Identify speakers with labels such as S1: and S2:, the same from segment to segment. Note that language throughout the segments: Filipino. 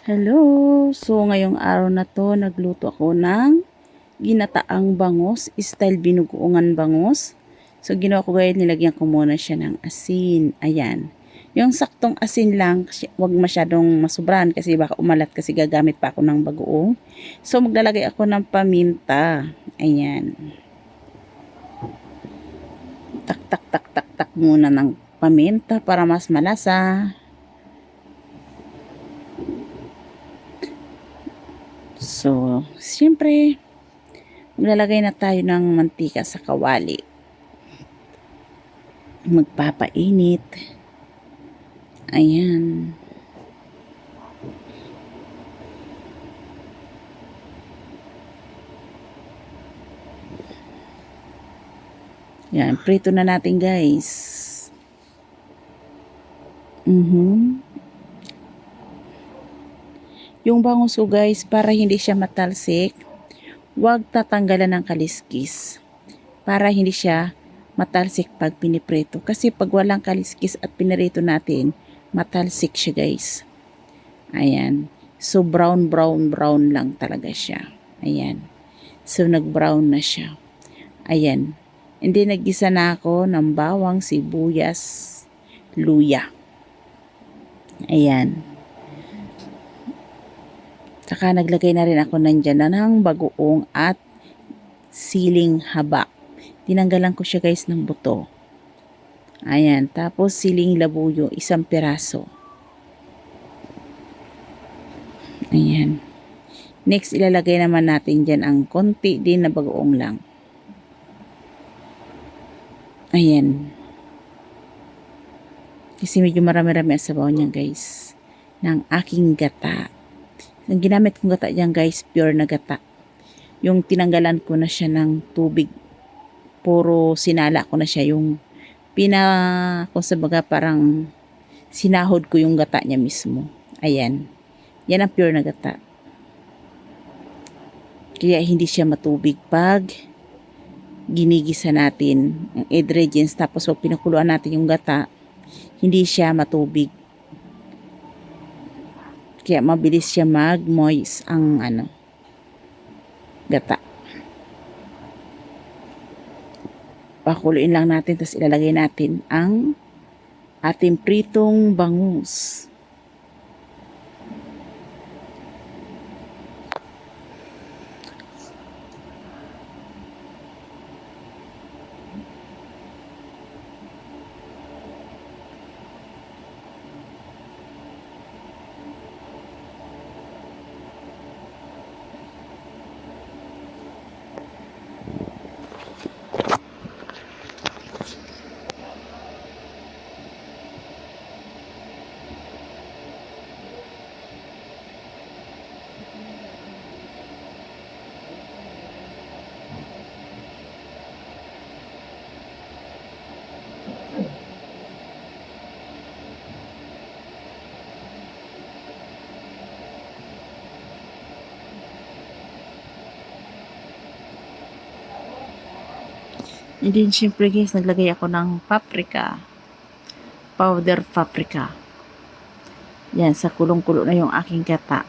S1: Hello! So, ngayong araw na to, nagluto ako ng ginataang bangus, style binugoongan bangus. So, ginawa ko guys, nilagyan ko muna siya ng asin. Ayan. Yung saktong asin lang, wag masyadong masubrahan kasi baka umalat kasi gagamit pa ako ng bagoong. So, maglalagay ako ng paminta. Ayan. Tak, tak, tak, tak, tak muna ng paminta para mas malasa. So, siyempre, maglalagay na tayo ng mantika sa kawali. Magpapainit. Ayan. Yan, prito na natin guys. Yung bangus ko guys, para hindi siya matalsik, huwag tatanggalan ng kaliskis. Para hindi siya matalsik pag piniprito. Kasi pag walang kaliskis at pinirito natin, matalsik siya guys. Ayan. So brown lang talaga siya. Ayan. So nag-brown na siya. Ayan. Hindi naggisa na ako ng bawang, sibuyas, luya. Ayan. Saka naglagay na rin ako nandyan na ng bagoong at siling haba. Tinanggalan ko siya guys ng buto. Ayan. Tapos siling labuyo, 1 piraso. Ayan. Next, ilalagay naman natin dyan ang konti din na bagoong lang. Ayan. Kasi medyo marami-rami ang sabaw niya guys. Ng aking gata. Ang ginamit kong gata dyan guys, pure na gata. Yung tinanggalan ko na siya ng tubig. Puro sinala ko na siya. Yung kung sabaga parang sinahod ko yung gata niya mismo. Ayan. Yan ang pure na gata. Kaya hindi siya matubig pag ginigisa natin ang ingredients. Tapos pag pinakuluan natin yung gata, hindi siya matubig. Kaya mabilis siya mag-moist ang gata. Pakuluin lang natin, tapos ilalagay natin ang ating pritong bangus. And then, syempre guys, naglagay ako ng paprika. Powder paprika. Yan, sa kulong-kulo na yung aking gata.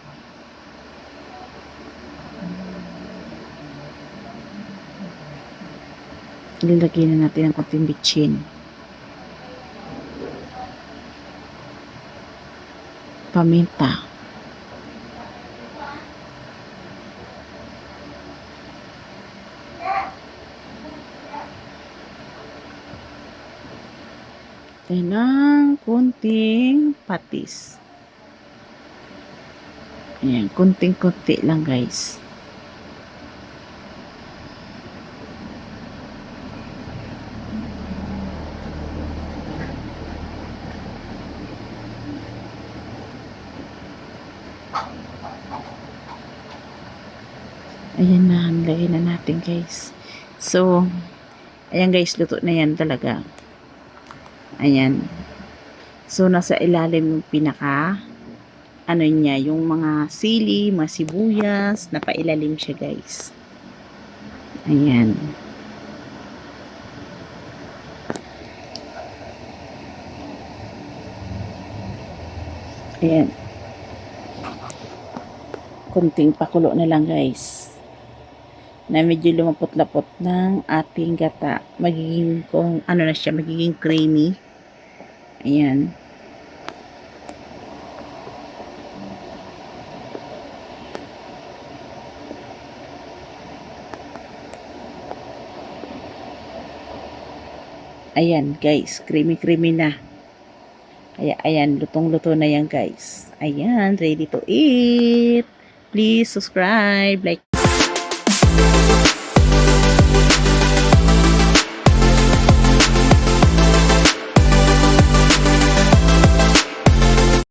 S1: Nilagay na natin ang konting bitchin. Paminta. Then, ng kunting patis. Ayan, kunting-kunti lang guys. Ayan na, nilagay na natin guys. So, ayan guys, luto na yan talaga. Ayan. So, nasa ilalim yung pinaka, niya, yung mga sili, mga sibuyas, napailalim siya guys. Ayan. Ayan. kunting pakulo na lang guys. Na medyo lumapot-lapot ng ating gata. Magiging kung ano na siya, magiging creamy. Ayan. Ayan guys, creamy na. Ayan, lutong-luto na yan guys. Ayan, ready to eat. Please subscribe, like,